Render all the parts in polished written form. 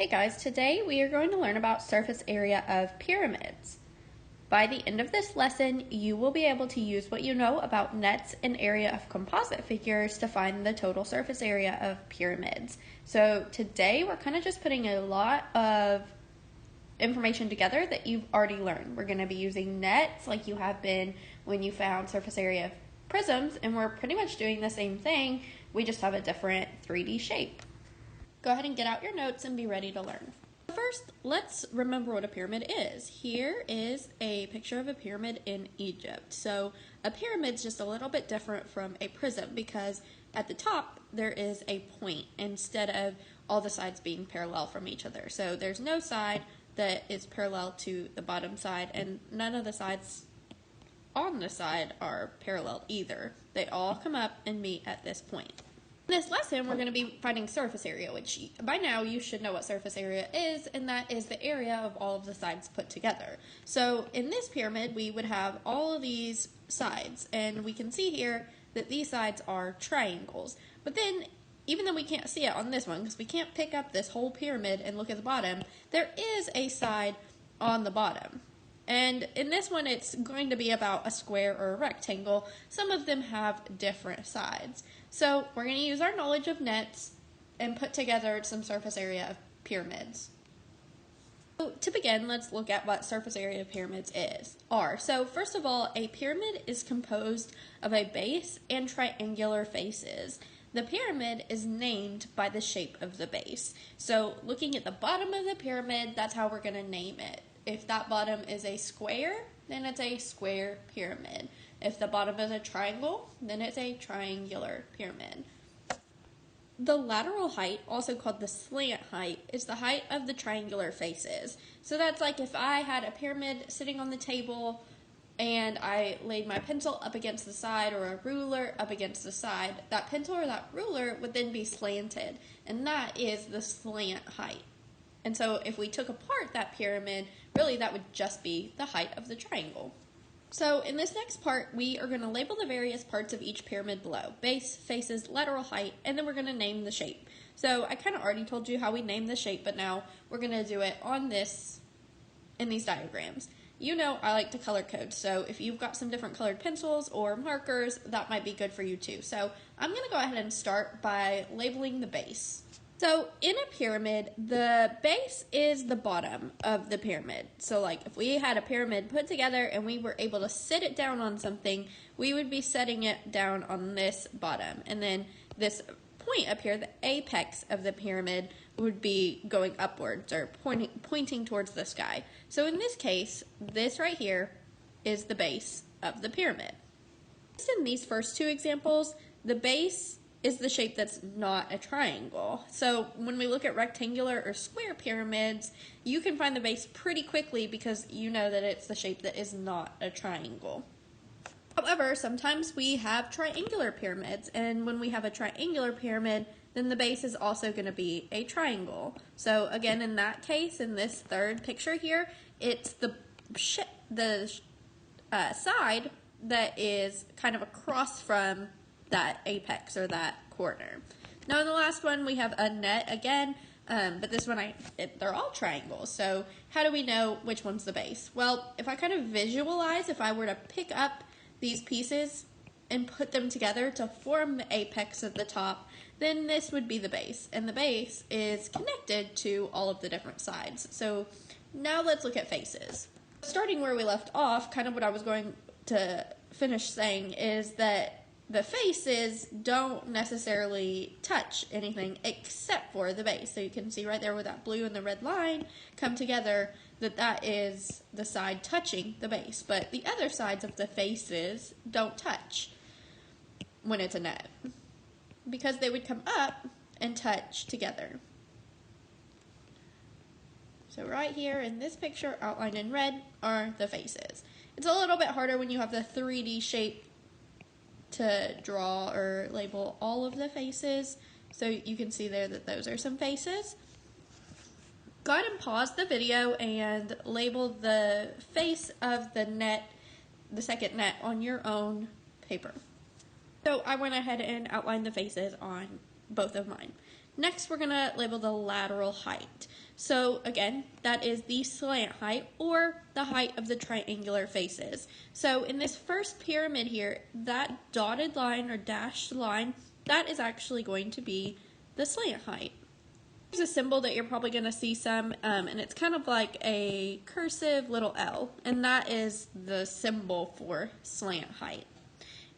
Hey guys, today we are going to learn about surface area of pyramids. By the end of this lesson, you will be able to use what you know about nets and area of composite figures to find the total surface area of pyramids. So today we're kind of just putting a lot of information together that you've already learned. We're going to be using nets like you have been when you found surface area of prisms, and we're pretty much doing the same thing, we just have a different 3D shape. Go ahead and get out your notes and be ready to learn. First, let's remember what a pyramid is. Here is a picture of a pyramid in Egypt. So a pyramid's just a little bit different from a prism because at the top there is a point instead of all the sides being parallel from each other. So there's no side that is parallel to the bottom side, and none of the sides on the side are parallel either. They all come up and meet at this point. In this lesson, we're going to be finding surface area, which by now you should know what surface area is, and that is the area of all of the sides put together. So in this pyramid, we would have all of these sides, and we can see here that these sides are triangles. But then, even though we can't see it on this one, because we can't pick up this whole pyramid and look at the bottom, there is a side on the bottom. And in this one, it's going to be about a square or a rectangle. Some of them have different sides. So we're going to use our knowledge of nets and put together some surface area of pyramids. So to begin, let's look at what surface area of pyramids are. So first of all, a pyramid is composed of a base and triangular faces. The pyramid is named by the shape of the base. So looking at the bottom of the pyramid, that's how we're going to name it. If that bottom is a square, then it's a square pyramid. If the bottom is a triangle, then it's a triangular pyramid. The lateral height, also called the slant height, is the height of the triangular faces. So that's like if I had a pyramid sitting on the table and I laid my pencil up against the side or a ruler up against the side, that pencil or that ruler would then be slanted, and that is the slant height. And so if we took apart that pyramid, really that would just be the height of the triangle. So in this next part, we are going to label the various parts of each pyramid below: base, faces, lateral height, and then we're going to name the shape. So I kind of already told you how we name the shape, but now we're going to do it in these diagrams. You know I like to color code, so if you've got some different colored pencils or markers, that might be good for you too. So I'm going to go ahead and start by labeling the base. So in a pyramid, the base is the bottom of the pyramid. So like if we had a pyramid put together and we were able to sit it down on something, we would be setting it down on this bottom. And then this point up here, the apex of the pyramid, would be going upwards or pointing towards the sky. So in this case, this right here is the base of the pyramid. In these first two examples, the base is the shape that's not a triangle. So when we look at rectangular or square pyramids, you can find the base pretty quickly because you know that it's the shape that is not a triangle. However, sometimes we have triangular pyramids, and when we have a triangular pyramid, then the base is also going to be a triangle. So again, in that case, in this third picture here, it's the side that is kind of across from that apex or that corner. Now in the last one we have a net again, but this one they're all triangles. So how do we know which one's the base? Well, if I kind of visualize, if I were to pick up these pieces and put them together to form the apex at the top, then this would be the base, and the base is connected to all of the different sides. So now let's look at faces. Starting where we left off, kind of what I was going to finish saying is that the faces don't necessarily touch anything except for the base. So you can see right there where that blue and the red line come together that is the side touching the base. But the other sides of the faces don't touch when it's a net because they would come up and touch together. So right here in this picture, outlined in red, are the faces. It's a little bit harder when you have the 3D shape to draw or label all of the faces. So you can see there that those are some faces. Go ahead and pause the video and label the face of the net, the second net, on your own paper. So I went ahead and outlined the faces on both of mine. Next, we're going to label the lateral height. So again, that is the slant height or the height of the triangular faces. So in this first pyramid here, that dotted line or dashed line, that is actually going to be the slant height. There's a symbol that you're probably going to see some, and it's kind of like a cursive little L, and that is the symbol for slant height.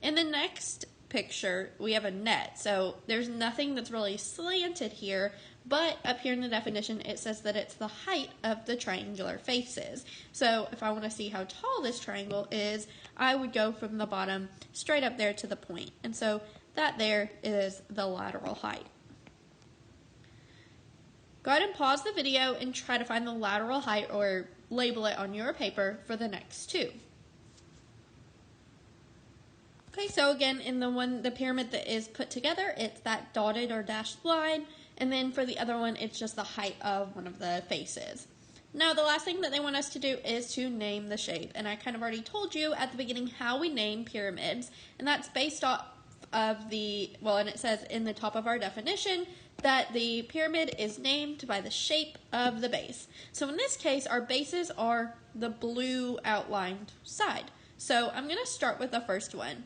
In the next picture, we have a net, so there's nothing that's really slanted here, but up here in the definition, it says that it's the height of the triangular faces. So if I want to see how tall this triangle is, I would go from the bottom straight up there to the point, and so that there is the lateral height. Go ahead and pause the video and try to find the lateral height or label it on your paper for the next two. Okay, so again, in the pyramid that is put together, it's that dotted or dashed line, and then for the other one, it's just the height of one of the faces. Now, the last thing that they want us to do is to name the shape, and I kind of already told you at the beginning how we name pyramids, and that's based off of and it says in the top of our definition that the pyramid is named by the shape of the base. So in this case, our bases are the blue outlined side. So I'm going to start with the first one.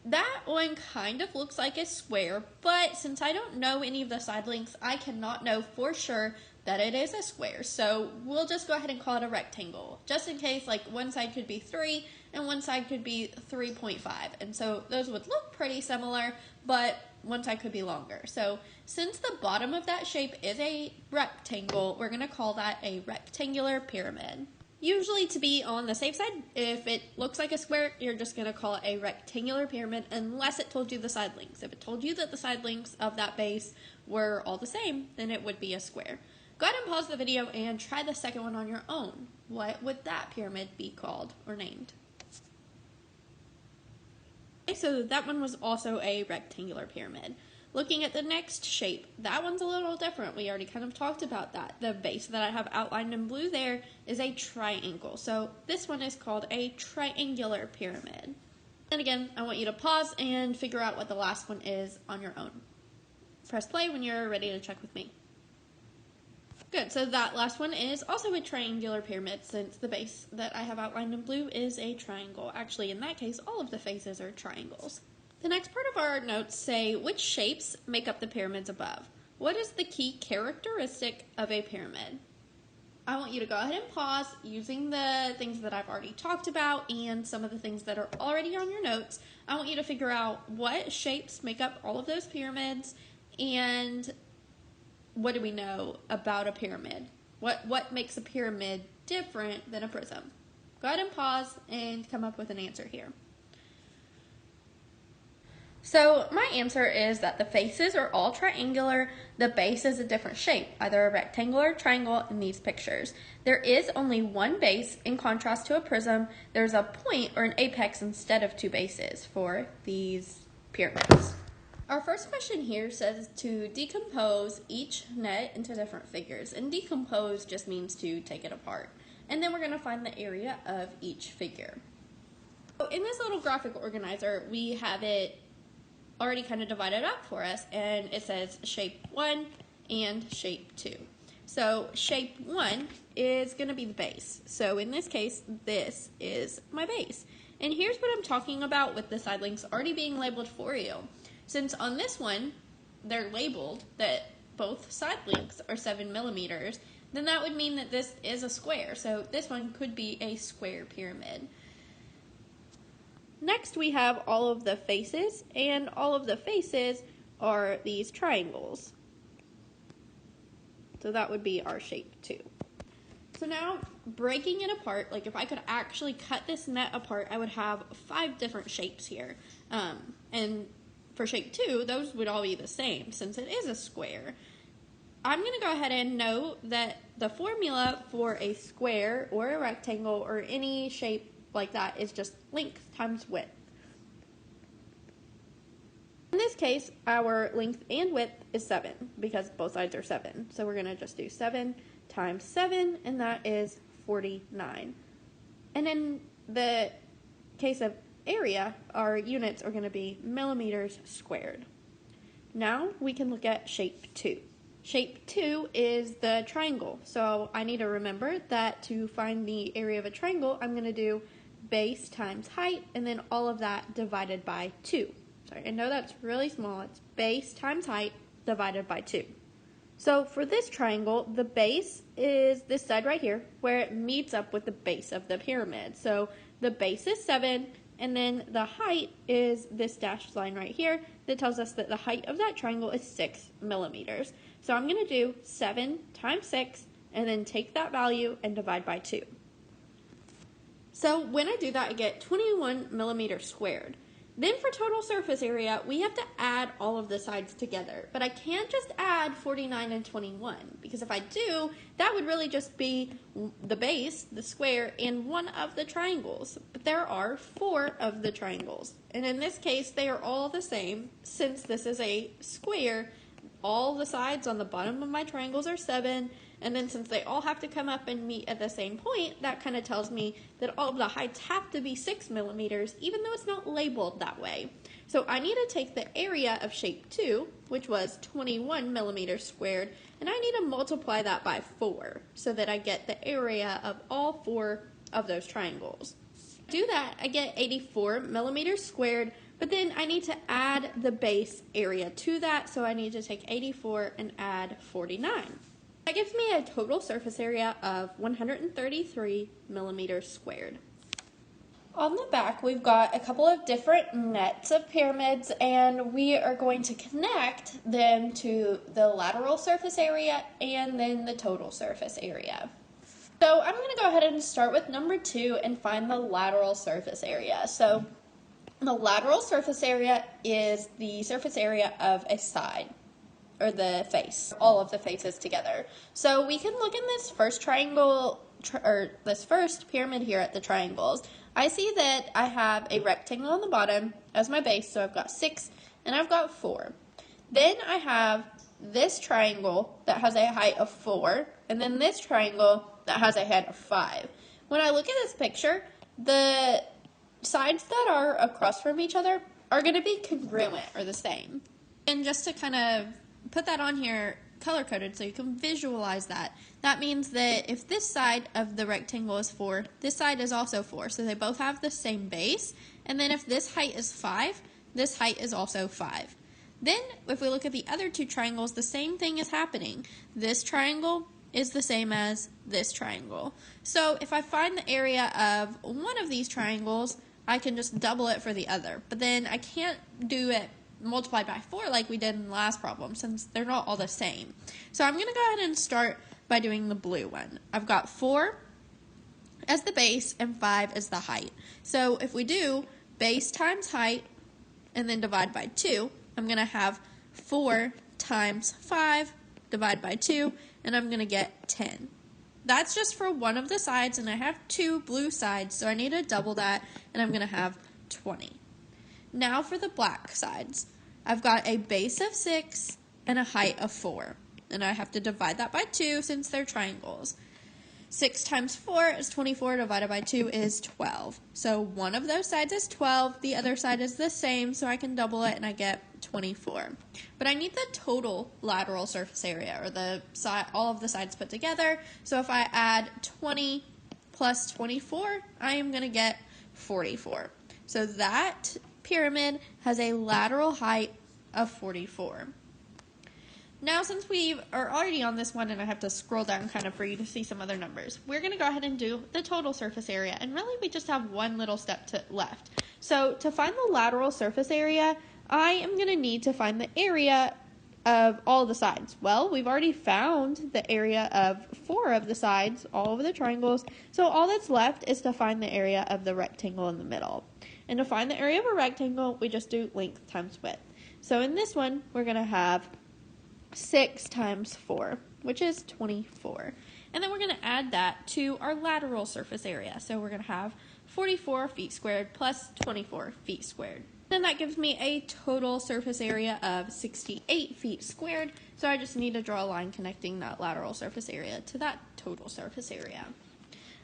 That one kind of looks like a square, but since I don't know any of the side lengths, I cannot know for sure that it is a square. So we'll just go ahead and call it a rectangle, just in case like one side could be 3 and one side could be 3.5. And so those would look pretty similar, but one side could be longer. So since the bottom of that shape is a rectangle, we're going to call that a rectangular pyramid. Usually, to be on the safe side, if it looks like a square, you're just going to call it a rectangular pyramid unless it told you the side lengths. If it told you that the side lengths of that base were all the same, then it would be a square. Go ahead and pause the video and try the second one on your own. What would that pyramid be called or named? Okay, so that one was also a rectangular pyramid. Looking at the next shape, that one's a little different. We already kind of talked about that. The base that I have outlined in blue there is a triangle. So this one is called a triangular pyramid. And again, I want you to pause and figure out what the last one is on your own. Press play when you're ready to check with me. Good, so that last one is also a triangular pyramid since the base that I have outlined in blue is a triangle. Actually, in that case, all of the faces are triangles. The next part of our notes say which shapes make up the pyramids above. What is the key characteristic of a pyramid? I want you to go ahead and pause using the things that I've already talked about and some of the things that are already on your notes. I want you to figure out what shapes make up all of those pyramids and what do we know about a pyramid? What makes a pyramid different than a prism? Go ahead and pause and come up with an answer here. So my answer is that the faces are all triangular, the base is a different shape, either a rectangle or triangle in these pictures. There is only one base, in contrast to a prism, there's a point or an apex instead of two bases for these pyramids. Our first question here says to decompose each net into different figures, and decompose just means to take it apart. And then we're going to find the area of each figure. So in this little graphic organizer, we have it already kind of divided up for us, and it says shape 1 and shape 2. So shape 1 is going to be the base. So in this case, this is my base. And here's what I'm talking about with the side lengths already being labeled for you. Since on this one, they're labeled that both side lengths are 7 millimeters, then that would mean that this is a square. So this one could be a square pyramid. Next, we have all of the faces, and all of the faces are these triangles. So that would be our shape 2. So now, breaking it apart, like if I could actually cut this net apart, I would have 5 different shapes here. And for shape 2, those would all be the same, since it is a square. I'm going to go ahead and note that the formula for a square or a rectangle or any shape like that is just length times width. In this case, our length and width is 7 because both sides are 7. So we're going to just do 7 times 7, and that is 49. And in the case of area, our units are going to be millimeters squared. Now we can look at shape 2. Shape 2 is the triangle. So I need to remember that to find the area of a triangle, I'm going to do base times height, and then all of that divided by 2. Sorry, I know that's really small. It's base times height divided by 2. So for this triangle, the base is this side right here, where it meets up with the base of the pyramid. So the base is 7, and then the height is this dashed line right here that tells us that the height of that triangle is 6 millimeters. So I'm going to do 7 times 6, and then take that value and divide by 2. So when I do that, I get 21 millimeters squared. Then for total surface area, we have to add all of the sides together. But I can't just add 49 and 21, because if I do, that would really just be the base, the square, and one of the triangles. But there are 4 of the triangles. And in this case, they are all the same. Since this is a square, all the sides on the bottom of my triangles are 7. And then since they all have to come up and meet at the same point, that kind of tells me that all of the heights have to be 6 millimeters, even though it's not labeled that way. So I need to take the area of shape 2, which was 21 millimeters squared, and I need to multiply that by 4 so that I get the area of all 4 of those triangles. To do that, I get 84 millimeters squared, but then I need to add the base area to that, so I need to take 84 and add 49. That gives me a total surface area of 133 millimeters squared. On the back, we've got a couple of different nets of pyramids, and we are going to connect them to the lateral surface area and then the total surface area. So I'm going to go ahead and start with number 2 and find the lateral surface area. So the lateral surface area is the surface area of a side, or the face, all of the faces together. So we can look in this first triangle, or this first pyramid here at the triangles. I see that I have a rectangle on the bottom as my base, so I've got 6 and I've got 4. Then I have this triangle that has a height of 4, and then this triangle that has a height of 5. When I look at this picture, the sides that are across from each other are going to be congruent, or the same. And just to kind of put that on here color-coded so you can visualize that. That means that if this side of the rectangle is 4, this side is also 4. So they both have the same base. And then if this height is 5, this height is also 5. Then if we look at the other 2 triangles, the same thing is happening. This triangle is the same as this triangle. So if I find the area of one of these triangles, I can just double it for the other. But then I can't do it multiplied by 4 like we did in the last problem, since they're not all the same. So I'm going to go ahead and start by doing the blue one. I've got 4 as the base and 5 as the height. So if we do base times height and then divide by 2, I'm going to have 4 times 5 divide by 2, and I'm going to get 10. That's just for one of the sides, and I have 2 blue sides, so I need to double that, and I'm going to have 20. Now for the black sides. I've got a base of 6 and a height of 4. And I have to divide that by 2 since they're triangles. 6 times 4 is 24, divided by 2 is 12. So one of those sides is 12, the other side is the same, so I can double it and I get 24. But I need the total lateral surface area, or the side, all of the sides put together. So if I add 20 plus 24, I am going to get 44. So that pyramid has a lateral height of 44. Now, since we are already on this one and I have to scroll down kind of for you to see some other numbers, we're going to go ahead and do the total surface area, and really we just have one little step left. So to find the lateral surface area, I am going to need to find the area of all the sides. Well, we've already found the area of 4 of the sides, all of the triangles, so all that's left is to find the area of the rectangle in the middle. And to find the area of a rectangle, we just do length times width. So in this one, we're going to have 6 times 4, which is 24. And then we're going to add that to our lateral surface area. So we're going to have 44 feet squared plus 24 feet squared. Then that gives me a total surface area of 68 feet squared. So I just need to draw a line connecting that lateral surface area to that total surface area.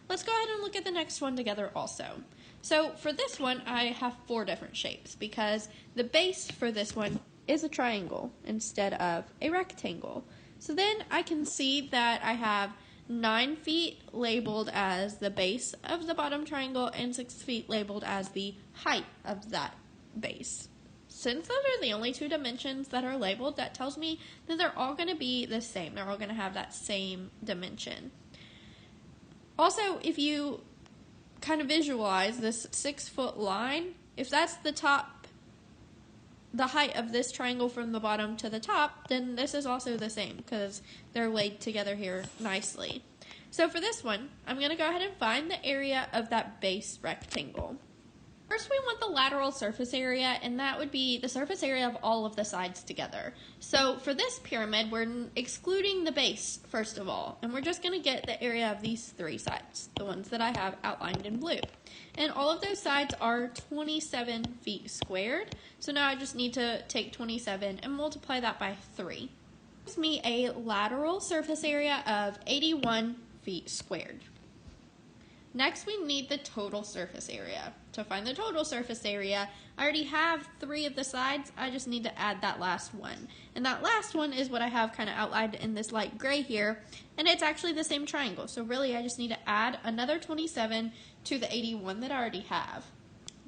Let's go ahead and look at the next one together also. So for this one, I have 4 different shapes because the base for this one is a triangle instead of a rectangle. So then I can see that I have 9 feet labeled as the base of the bottom triangle and 6 feet labeled as the height of that base. Since those are the only 2 dimensions that are labeled, that tells me that they're all going to be the same. They're all going to have that same dimension. Also, if you kind of visualize this 6-foot line, if that's the height of this triangle from the bottom to the top, then this is also the same because they're laid together here nicely. So for this one, I'm going to go ahead and find the area of that base rectangle. First, we want the lateral surface area, and that would be the surface area of all of the sides together. So for this pyramid, we're excluding the base, first of all, and we're just going to get the area of these 3 sides, the ones that I have outlined in blue. And all of those sides are 27 feet squared, so now I just need to take 27 and multiply that by 3. This gives me a lateral surface area of 81 feet squared. Next, we need the total surface area. To find the total surface area, I already have 3 of the sides. I just need to add that last one. And that last one is what I have kind of outlined in this light gray here. And it's actually the same triangle. So really, I just need to add another 27 to the 81 that I already have.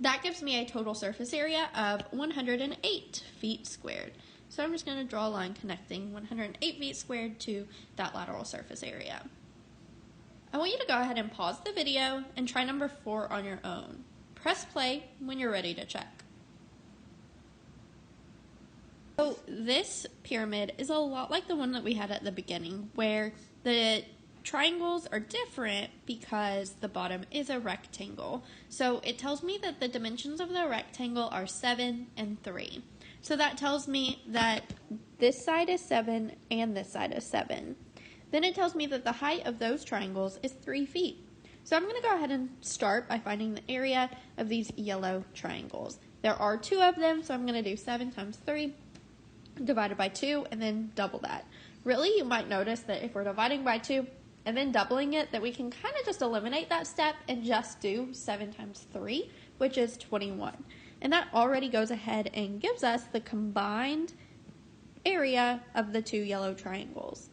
That gives me a total surface area of 108 feet squared. So I'm just going to draw a line connecting 108 feet squared to that lateral surface area. I want you to go ahead and pause the video and try number 4 on your own. Press play when you're ready to check. So this pyramid is a lot like the one that we had at the beginning, where the triangles are different because the bottom is a rectangle. So it tells me that the dimensions of the rectangle are 7 and 3. So that tells me that this side is 7 and this side is 7. Then it tells me that the height of those triangles is 3 feet. So I'm going to go ahead and start by finding the area of these yellow triangles. There are 2 of them, so I'm going to do 7 times 3 divided by 2 and then double that. Really, you might notice that if we're dividing by 2 and then doubling it, that we can kind of just eliminate that step and just do 7 times 3, which is 21. And that already goes ahead and gives us the combined area of the 2 yellow triangles.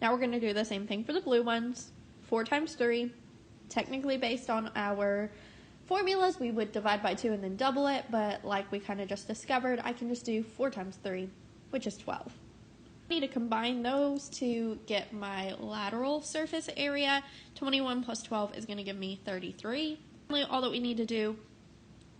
Now we're going to do the same thing for the blue ones. 4 times 3, technically based on our formulas, we would divide by 2 and then double it, but like we kind of just discovered, I can just do 4 times 3, which is 12. I need to combine those to get my lateral surface area. 21 plus 12 is going to give me 33. All that we need to do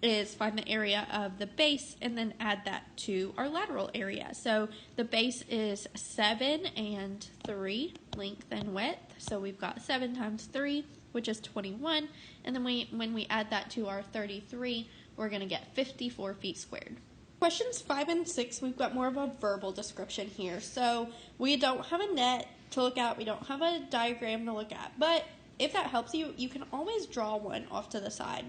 is find the area of the base and then add that to our lateral area. So the base is 7 and 3 length and width. So we've got 7 times 3, which is 21. And then when we add that to our 33, we're going to get 54 feet squared. Questions 5 and 6, we've got more of a verbal description here. So we don't have a net to look at. We don't have a diagram to look at. But if that helps you, you can always draw one off to the side.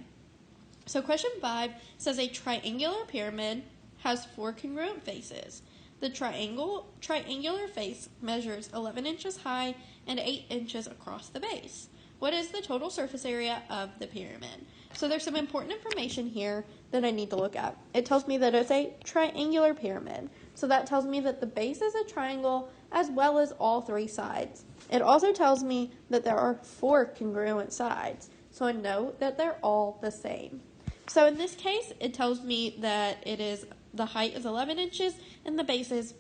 So question 5 says a triangular pyramid has 4 congruent faces. The triangular face measures 11 inches high and 8 inches across the base. What is the total surface area of the pyramid? So there's some important information here that I need to look at. It tells me that it's a triangular pyramid. So that tells me that the base is a triangle as well as all 3 sides. It also tells me that there are 4 congruent sides. So I know that they're all the same. So in this case, it tells me that the height is 11 inches and the base is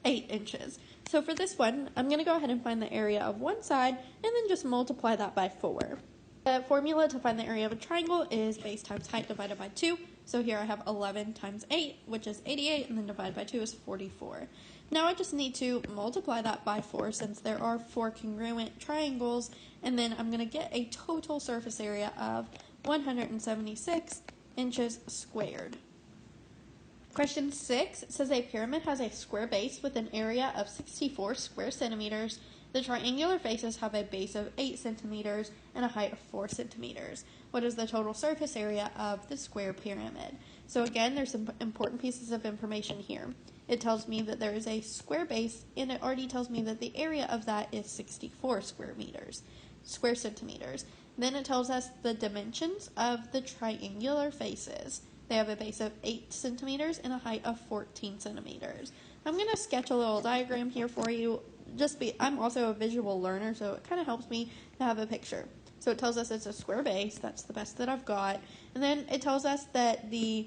8 inches. So for this one, I'm going to go ahead and find the area of one side and then just multiply that by 4. The formula to find the area of a triangle is base times height divided by 2. So here I have 11 times 8, which is 88, and then divided by 2 is 44. Now I just need to multiply that by 4 since there are 4 congruent triangles, and then I'm going to get a total surface area of 176 inches squared. Question 6 says a pyramid has a square base with an area of 64 square centimeters. The triangular faces have a base of 8 centimeters and a height of 4 centimeters. What is the total surface area of the square pyramid? So again, there's some important pieces of information here. It tells me that there is a square base, and it already tells me that the area of that is 64 square centimeters. Then it tells us the dimensions of the triangular faces. They have a base of 8 centimeters and a height of 14 centimeters. I'm going to sketch a little diagram here for you. I'm also a visual learner, so it kind of helps me to have a picture. So it tells us it's a square base. That's the best that I've got. And then it tells us that the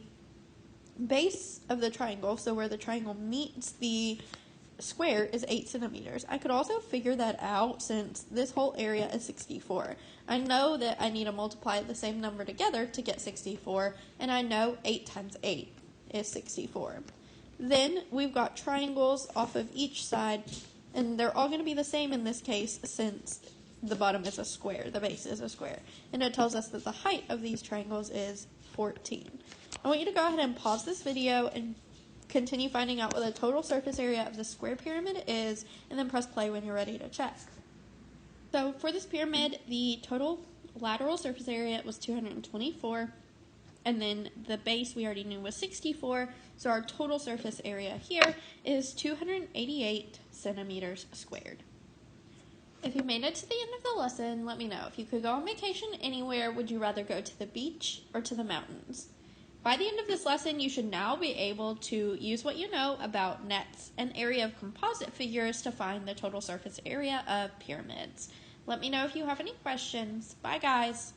base of the triangle, so where the triangle meets the square, is 8 centimeters. I could also figure that out since this whole area is 64. I know that I need to multiply the same number together to get 64, and I know 8 times 8 is 64. Then we've got triangles off of each side, and they're all going to be the same in this case since the bottom is a square, the base is a square. And it tells us that the height of these triangles is 14. I want you to go ahead and pause this video and continue finding out what the total surface area of the square pyramid is, and then press play when you're ready to check. So for this pyramid, the total lateral surface area was 224, and then the base we already knew was 64, so our total surface area here is 288 centimeters squared. If you made it to the end of the lesson, let me know. If you could go on vacation anywhere, would you rather go to the beach or to the mountains? By the end of this lesson, you should now be able to use what you know about nets and area of composite figures to find the total surface area of pyramids. Let me know if you have any questions. Bye, guys.